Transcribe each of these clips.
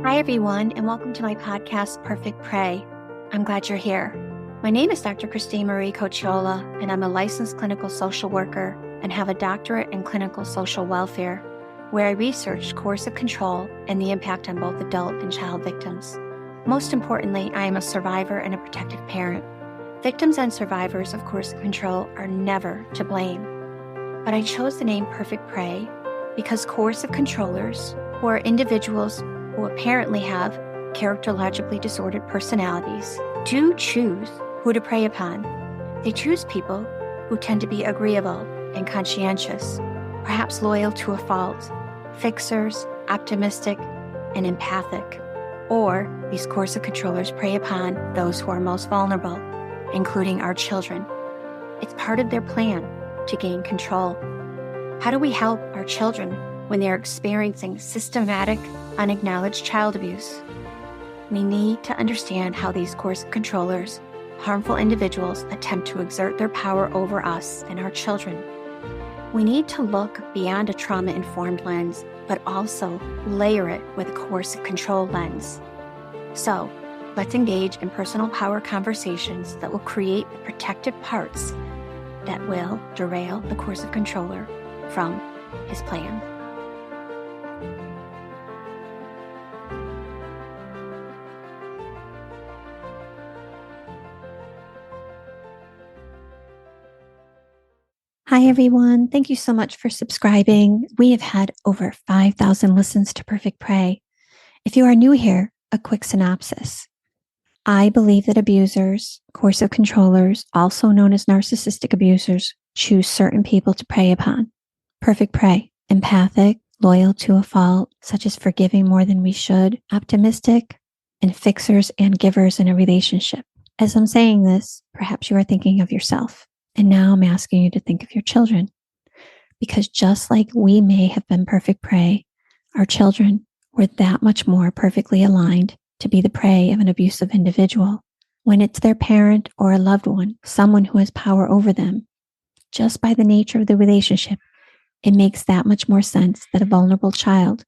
Hi, everyone, and welcome to my podcast, Perfect Prey. I'm glad you're here. My name is Dr. Christine Marie Cocchiola, and I'm a licensed clinical social worker and have a doctorate in clinical social welfare, where I researched coercive control and the impact on both adult and child victims. Most importantly, I am a survivor and a protective parent. Victims and survivors of coercive control are never to blame. But I chose the name Perfect Prey because coercive controllers, who are individuals who apparently have characterologically disordered personalities, do choose who to prey upon. They choose people who tend to be agreeable and conscientious, perhaps loyal to a fault, fixers, optimistic, and empathic. Or these coercive controllers prey upon those who are most vulnerable, including our children. It's part of their plan to gain control. How do we help our children when they're experiencing systematic, unacknowledged child abuse? We need to understand how these coercive controllers, harmful individuals, attempt to exert their power over us and our children. We need to look beyond a trauma-informed lens, but also layer it with a coercive control lens. So, let's engage in personal power conversations that will create the protective parts that will derail the coercive controller from his plan. Hi, everyone. Thank you so much for subscribing. We have had over 5,000 listens to Perfect Prey. If you are new here, a quick synopsis. I believe that abusers, coercive controllers, also known as narcissistic abusers, choose certain people to prey upon. Perfect prey, empathic, loyal to a fault, such as forgiving more than we should, optimistic, and fixers and givers in a relationship. As I'm saying this, perhaps you are thinking of yourself. And now I'm asking you to think of your children. Because just like we may have been perfect prey, our children were that much more perfectly aligned to be the prey of an abusive individual. When it's their parent or a loved one, someone who has power over them, just by the nature of the relationship, it makes that much more sense that a vulnerable child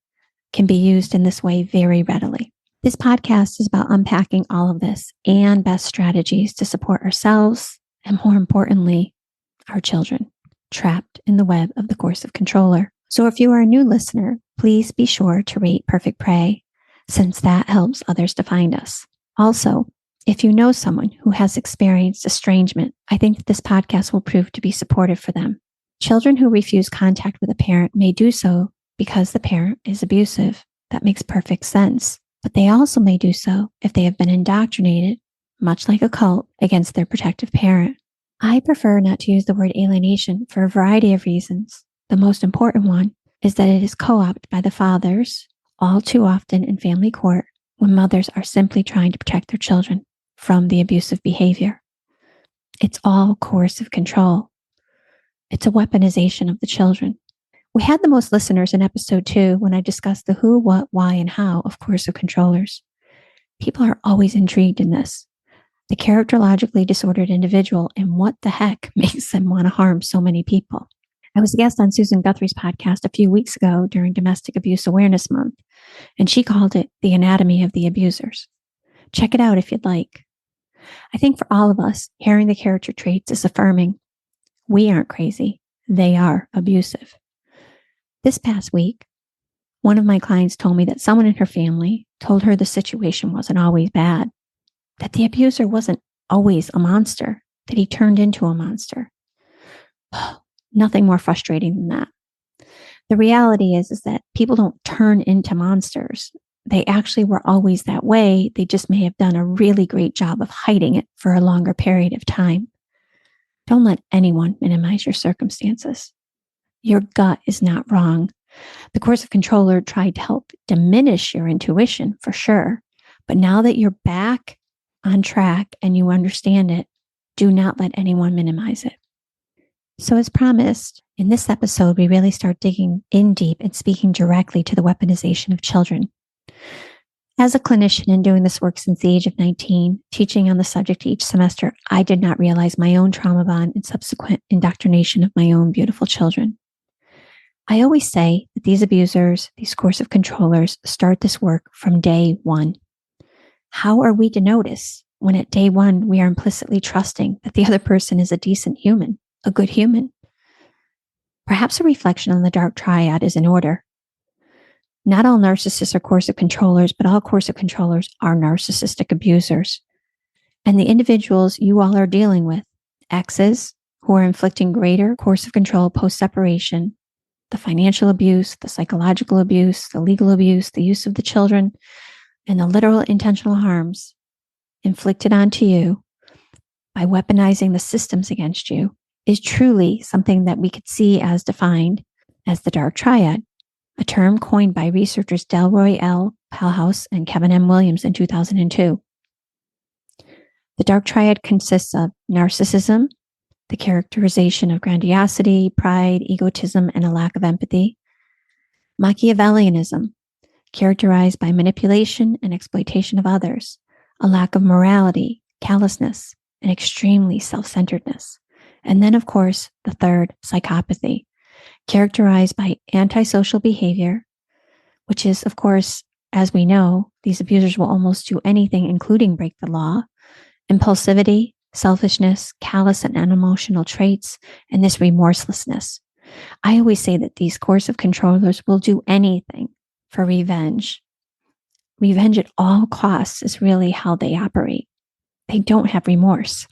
can be used in this way very readily. This podcast is about unpacking all of this and best strategies to support ourselves and, more importantly, our children trapped in the web of the coercive controller. So if you are a new listener, please be sure to rate Perfect Prey, since that helps others to find us. Also, if you know someone who has experienced estrangement, I think that this podcast will prove to be supportive for them. Children who refuse contact with a parent may do so because the parent is abusive. That makes perfect sense. But they also may do so if they have been indoctrinated, much like a cult, against their protective parent. I prefer not to use the word alienation for a variety of reasons. The most important one is that it is co-opted by the fathers, all too often in family court, when mothers are simply trying to protect their children from the abusive behavior. It's all coercive control. It's a weaponization of the children. We had the most listeners in episode 2 when I discussed the who, what, why, and how of coercive controllers. People are always intrigued in this. The characterologically disordered individual and what the heck makes them want to harm so many people. I was a guest on Susan Guthrie's podcast a few weeks ago during Domestic Abuse Awareness Month, and she called it The Anatomy of the Abusers. Check it out if you'd like. I think for all of us, hearing the character traits is affirming. We aren't crazy. They are abusive. This past week, one of my clients told me that someone in her family told her the situation wasn't always bad, that the abuser wasn't always a monster, that he turned into a monster. Nothing more frustrating than that. The reality is that people don't turn into monsters. They actually were always that way. They just may have done a really great job of hiding it for a longer period of time. Don't let anyone minimize your circumstances. Your gut is not wrong. The coercive controller tried to help diminish your intuition for sure. But now that you're back on track and you understand it, do not let anyone minimize it. So as promised, in this episode, we really start digging in deep and speaking directly to the weaponization of children. As a clinician and doing this work since the age of 19, teaching on the subject each semester, I did not realize my own trauma bond and subsequent indoctrination of my own beautiful children. I always say that these abusers, these coercive controllers, start this work from day one. How are we to notice when at day one we are implicitly trusting that the other person is a decent human, a good human? Perhaps a reflection on the dark triad is in order. Not all narcissists are coercive controllers, but all coercive controllers are narcissistic abusers. And the individuals you all are dealing with, exes who are inflicting greater coercive control post-separation, the financial abuse, the psychological abuse, the legal abuse, the use of the children, and the literal intentional harms inflicted onto you by weaponizing the systems against you is truly something that we could see as defined as the dark triad, a term coined by researchers Delroy L. Palhouse and Kevin M. Williams in 2002. The dark triad consists of narcissism, the characterization of grandiosity, pride, egotism, and a lack of empathy; Machiavellianism, characterized by manipulation and exploitation of others, a lack of morality, callousness, and extremely self-centeredness; and then, of course, the third, psychopathy, characterized by antisocial behavior, which is, of course, as we know, these abusers will almost do anything, including break the law; impulsivity, selfishness, callous and unemotional traits, and this remorselessness. I always say that these coercive controllers will do anything for revenge. Revenge at all costs is really how they operate. They don't have remorse.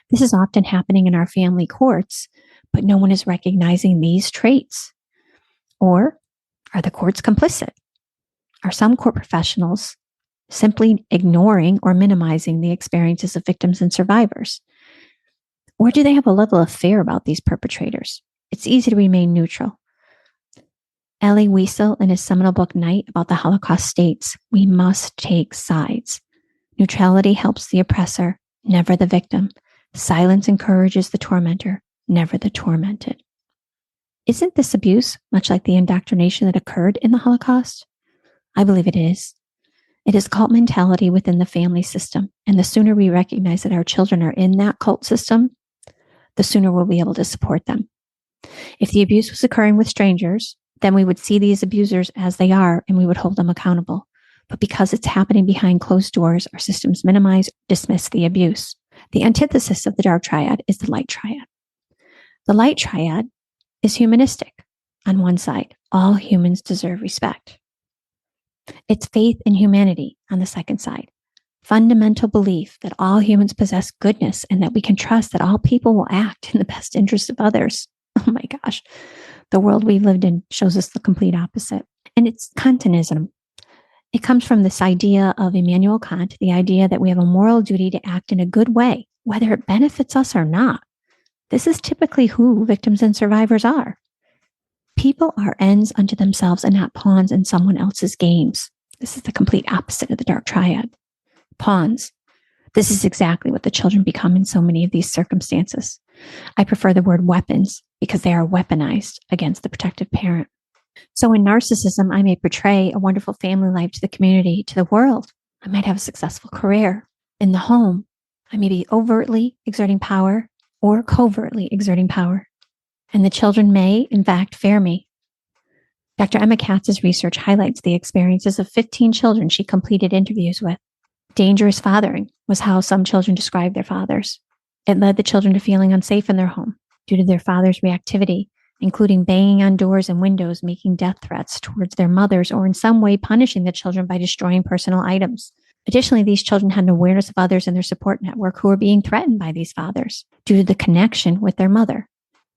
This is often happening in our family courts, but no one is recognizing these traits. Or are the courts complicit? Are some court professionals simply ignoring or minimizing the experiences of victims and survivors? Or do they have a level of fear about these perpetrators? It's easy to remain neutral. Elie Wiesel, in his seminal book Night about the Holocaust, states, "We must take sides. Neutrality helps the oppressor, never the victim. Silence encourages the tormentor, never the tormented." Isn't this abuse much like the indoctrination that occurred in the Holocaust? I believe it is. It is cult mentality within the family system, and the sooner we recognize that our children are in that cult system, the sooner we'll be able to support them. If the abuse was occurring with strangers, then we would see these abusers as they are and we would hold them accountable. But because it's happening behind closed doors, our systems minimize, dismiss the abuse. The antithesis of the dark triad is the light triad. The light triad is humanistic. On one side, all humans deserve respect. It's faith in humanity on the second side. Fundamental belief that all humans possess goodness and that we can trust that all people will act in the best interest of others. Oh my gosh. The world we've lived in shows us the complete opposite. And it's Kantianism. It comes from this idea of Immanuel Kant, the idea that we have a moral duty to act in a good way, whether it benefits us or not. This is typically who victims and survivors are. People are ends unto themselves and not pawns in someone else's games. This is the complete opposite of the dark triad. Pawns. This is exactly what the children become in so many of these circumstances. I prefer the word weapons because they are weaponized against the protective parent. So in narcissism, I may portray a wonderful family life to the community, to the world. I might have a successful career. In the home, I may be overtly exerting power or covertly exerting power. And the children may, in fact, fear me. Dr. Emma Katz's research highlights the experiences of 15 children she completed interviews with. Dangerous fathering was how some children described their fathers. It led the children to feeling unsafe in their home due to their father's reactivity, including banging on doors and windows, making death threats towards their mothers, or in some way punishing the children by destroying personal items. Additionally, these children had an awareness of others in their support network who were being threatened by these fathers due to the connection with their mother.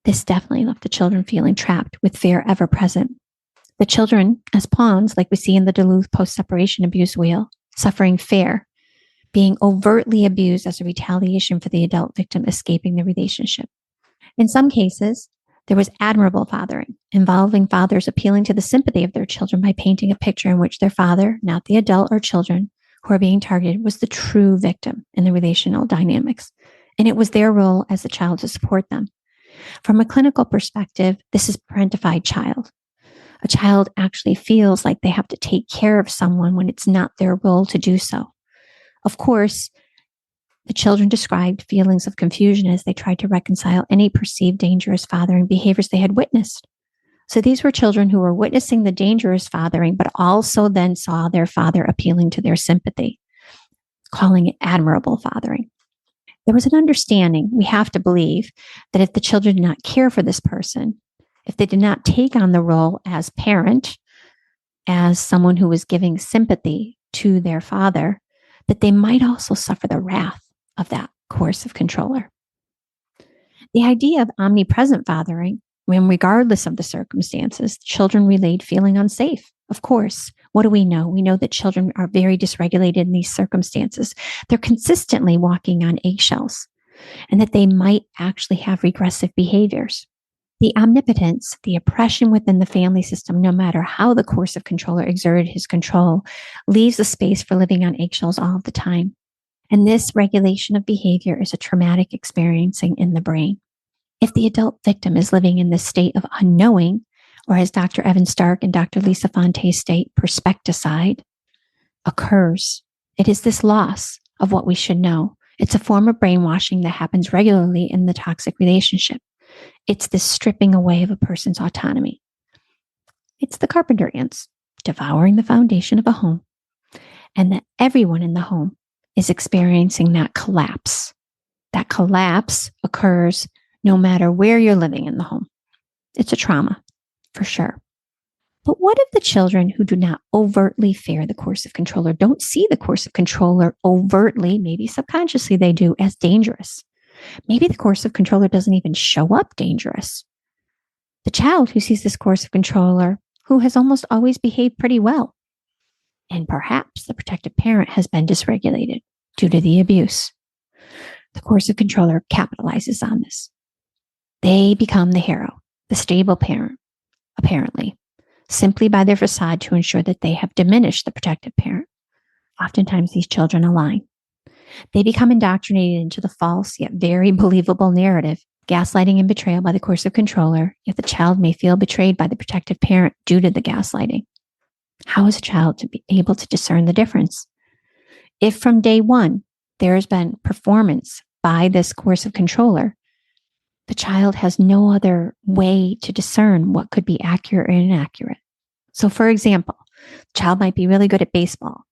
This definitely left the children feeling trapped with fear ever present. The children, as pawns, like we see in the Duluth post-separation abuse wheel, suffering fear, being overtly abused as a retaliation for the adult victim escaping the relationship. In some cases, there was admirable fathering, involving fathers appealing to the sympathy of their children by painting a picture in which their father, not the adult or children who are being targeted, was the true victim in the relational dynamics, and it was their role as the child to support them. From a clinical perspective, this is parentified child. A child actually feels like they have to take care of someone when it's not their role to do so. Of course, the children described feelings of confusion as they tried to reconcile any perceived dangerous fathering behaviors they had witnessed. So these were children who were witnessing the dangerous fathering, but also then saw their father appealing to their sympathy, calling it admirable fathering. There was an understanding, we have to believe, that if the children did not care for this person, if they did not take on the role as parent, as someone who was giving sympathy to their father, that they might also suffer the wrath of that coercive controller. The idea of omnipresent fathering, when regardless of the circumstances, children relayed feeling unsafe. Of course, what do we know? We know that children are very dysregulated in these circumstances. They're consistently walking on eggshells, and that they might actually have regressive behaviors. The omnipotence, the oppression within the family system, no matter how the coercive controller exerted his control, leaves a space for living on eggshells all the time. And this regulation of behavior is a traumatic experiencing in the brain. If the adult victim is living in this state of unknowing, or as Dr. Evan Stark and Dr. Lisa Fonte state, perspecticide occurs, it is this loss of what we should know. It's a form of brainwashing that happens regularly in the toxic relationship. It's this stripping away of a person's autonomy. It's the carpenter ants devouring the foundation of a home, and that everyone in the home is experiencing that collapse. That collapse occurs no matter where you're living in the home. It's a trauma, for sure. But what if the children who do not overtly fear the coercive controller, don't see the coercive controller overtly, maybe subconsciously they do, as dangerous? Maybe the coercive controller doesn't even show up dangerous. The child who sees this coercive controller, who has almost always behaved pretty well, and perhaps the protective parent has been dysregulated due to the abuse. The coercive controller capitalizes on this. They become the hero, the stable parent, apparently, simply by their facade to ensure that they have diminished the protective parent. Oftentimes, these children align. They become indoctrinated into the false yet very believable narrative, gaslighting and betrayal by the coercive controller, yet the child may feel betrayed by the protective parent due to the gaslighting. How is a child to be able to discern the difference? If from day one there has been performance by this coercive controller, the child has no other way to discern what could be accurate or inaccurate. So, for example, the child might be really good at baseball.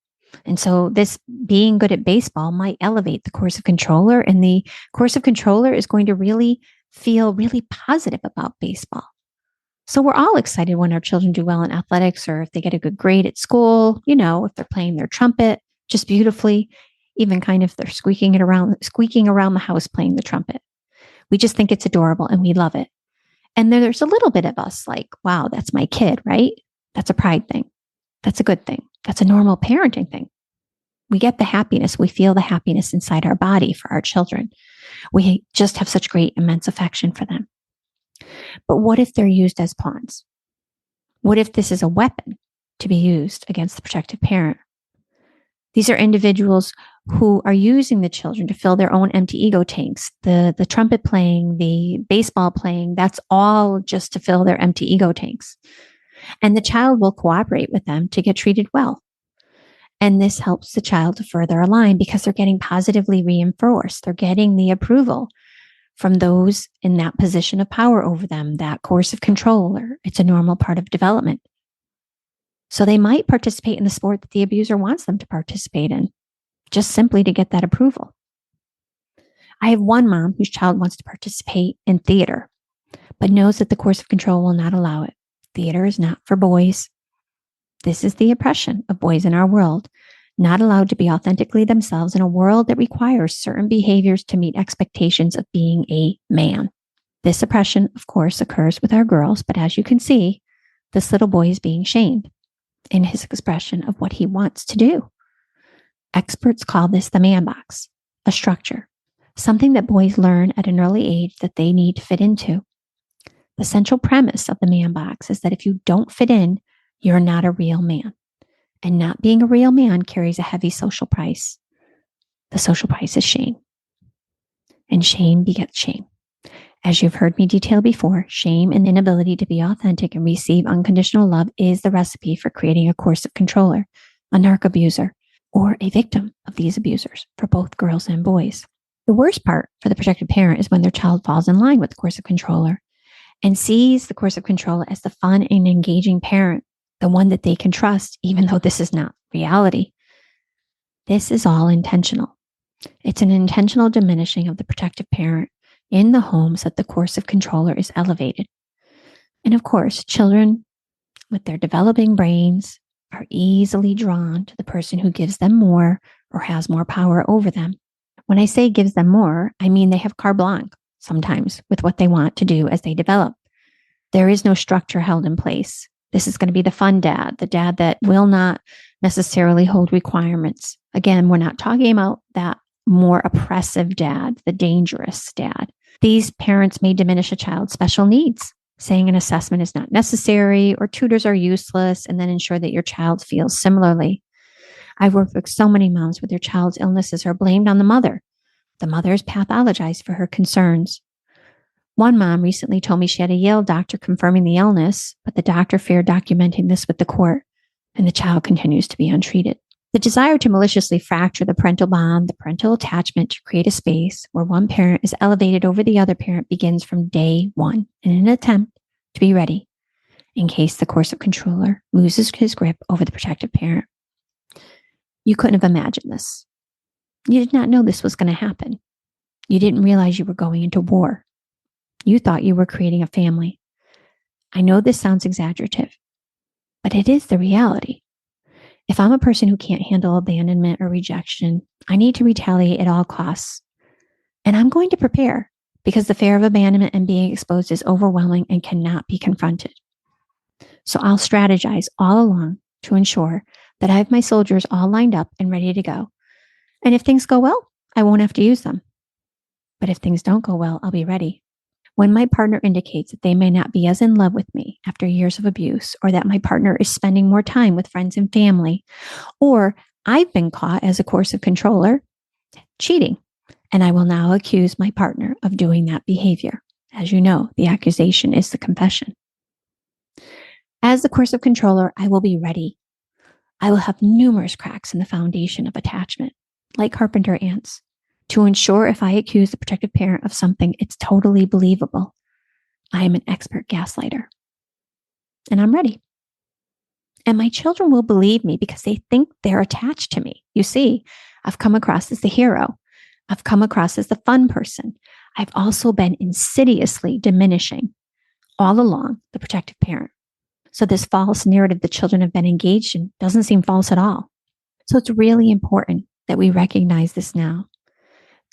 And so this being good at baseball might elevate the coercive controller, and the coercive controller is going to really feel really positive about baseball. So we're all excited when our children do well in athletics, or if they get a good grade at school, if they're playing their trumpet just beautifully, even kind of they're squeaking around the house playing the trumpet. We just think it's adorable and we love it. And there's a little bit of us like, wow, that's my kid, right? That's a pride thing. That's a good thing. That's a normal parenting thing. We get the happiness. We feel the happiness inside our body for our children. We just have such great, immense affection for them. But what if they're used as pawns? What if this is a weapon to be used against the protective parent? These are individuals who are using the children to fill their own empty ego tanks. The trumpet playing, the baseball playing, that's all just to fill their empty ego tanks. And the child will cooperate with them to get treated well. And this helps the child to further align because they're getting positively reinforced. They're getting the approval from those in that position of power over them, that coercive controller. It's a normal part of development. So they might participate in the sport that the abuser wants them to participate in, just simply to get that approval. I have one mom whose child wants to participate in theater, but knows that the coercive control will not allow it. Theater is not for boys. This is the oppression of boys in our world, not allowed to be authentically themselves in a world that requires certain behaviors to meet expectations of being a man. This oppression, of course, occurs with our girls, but as you can see, this little boy is being shamed in his expression of what he wants to do. Experts call this the man box, a structure, something that boys learn at an early age that they need to fit into. The central premise of the man box is that if you don't fit in, you're not a real man. And not being a real man carries a heavy social price. The social price is shame. And shame begets shame. As you've heard me detail before, shame and inability to be authentic and receive unconditional love is the recipe for creating a coercive controller, a narc abuser, or a victim of these abusers for both girls and boys. The worst part for the protective parent is when their child falls in line with the coercive controller and sees the coercive control as the fun and engaging parent, the one that they can trust, even though this is not reality. This is all intentional. It's an intentional diminishing of the protective parent in the home so that the coercive controller is elevated. And of course, children with their developing brains are easily drawn to the person who gives them more or has more power over them. When I say gives them more, I mean they have carte blanche sometimes with what they want to do as they develop. There is no structure held in place. This is going to be the fun dad, the dad that will not necessarily hold requirements. Again, we're not talking about that more oppressive dad, the dangerous dad. These parents may diminish a child's special needs, saying an assessment is not necessary or tutors are useless, and then ensure that your child feels similarly. I've worked with so many moms where their child's illnesses are blamed on the mother. The mother is pathologized for her concerns. One mom recently told me she had a Yale doctor confirming the illness, but the doctor feared documenting this with the court, and the child continues to be untreated. The desire to maliciously fracture the parental bond, the parental attachment to create a space where one parent is elevated over the other parent begins from day one in an attempt to be ready in case the coercive controller loses his grip over the protective parent. You couldn't have imagined this. You did not know this was going to happen. You didn't realize you were going into war. You thought you were creating a family. I know this sounds exaggerative, but it is the reality. If I'm a person who can't handle abandonment or rejection, I need to retaliate at all costs. And I'm going to prepare because the fear of abandonment and being exposed is overwhelming and cannot be confronted. So I'll strategize all along to ensure that I have my soldiers all lined up and ready to go. And if things go well, I won't have to use them. But if things don't go well, I'll be ready. When my partner indicates that they may not be as in love with me after years of abuse, or that my partner is spending more time with friends and family, or I've been caught as a coercive controller cheating, and I will now accuse my partner of doing that behavior. As you know, the accusation is the confession. As the coercive controller, I will be ready. I will have numerous cracks in the foundation of attachment, like carpenter ants, to ensure if I accuse the protective parent of something, it's totally believable. I am an expert gaslighter. And I'm ready. And my children will believe me because they think they're attached to me. You see, I've come across as the hero. I've come across as the fun person. I've also been insidiously diminishing all along the protective parent. So this false narrative the children have been engaged in doesn't seem false at all. So it's really important that we recognize this now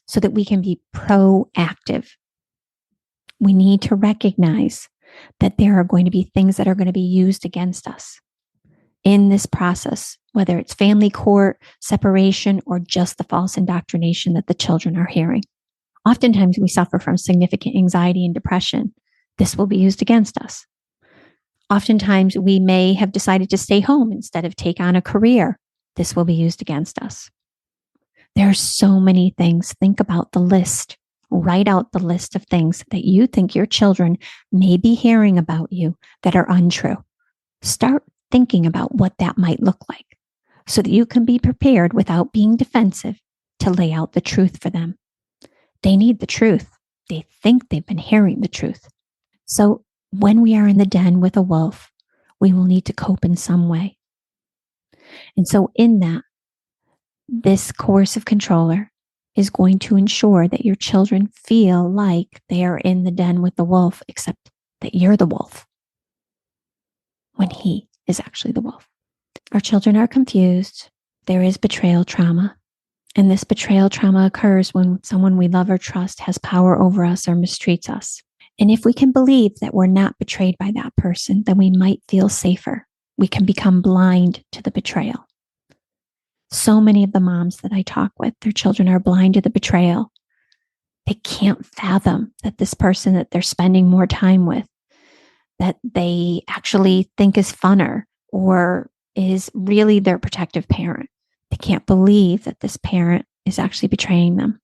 so that we can be proactive. We need to recognize that there are going to be things that are going to be used against us in this process, whether it's family court, separation, or just the false indoctrination that the children are hearing. Oftentimes we suffer from significant anxiety and depression. This will be used against us. Oftentimes we may have decided to stay home instead of take on a career. This will be used against us. There are so many things. Think about the list. Write out the list of things that you think your children may be hearing about you that are untrue. Start thinking about what that might look like so that you can be prepared without being defensive to lay out the truth for them. They need the truth. They think they've been hearing the truth. So when we are in the den with a wolf, we will need to cope in some way. And so in that, this coercive controller is going to ensure that your children feel like they are in the den with the wolf, except that you're the wolf when he is actually the wolf. Our children are confused. There is betrayal trauma. And this betrayal trauma occurs when someone we love or trust has power over us or mistreats us. And if we can believe that we're not betrayed by that person, then we might feel safer. We can become blind to the betrayal. So many of the moms that I talk with, their children are blind to the betrayal. They can't fathom that this person that they're spending more time with, that they actually think is funner or is really their protective parent. They can't believe that this parent is actually betraying them.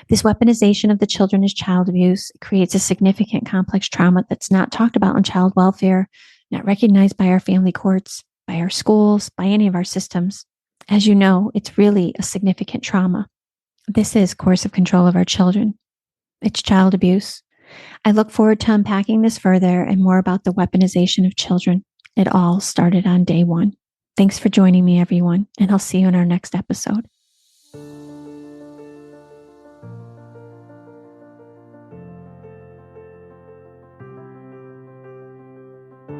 This weaponization of the children as child abuse creates a significant complex trauma that's not talked about in child welfare, not recognized by our family courts, by our schools, by any of our systems. As you know, it's really a significant trauma. This is coercive control of our children. It's child abuse. I look forward to unpacking this further and more about the weaponization of children. It all started on day one. Thanks for joining me, everyone, and I'll see you in our next episode.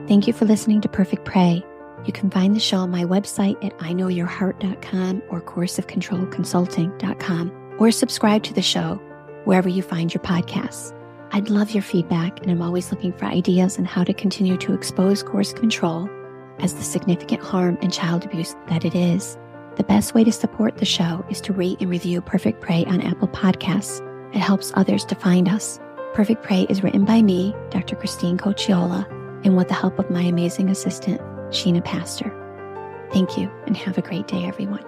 Thank you for listening to Perfect Prey. You can find the show on my website at iknowyourheart.com or coercivecontrolconsulting.com, or subscribe to the show wherever you find your podcasts. I'd love your feedback, and I'm always looking for ideas on how to continue to expose coercive control as the significant harm and child abuse that it is. The best way to support the show is to rate and review Perfect Prey on Apple Podcasts. It helps others to find us. Perfect Prey is written by me, Dr. Christine Cocchiola, and with the help of my amazing assistant, Sheena Pastor. Thank you, and have a great day, everyone.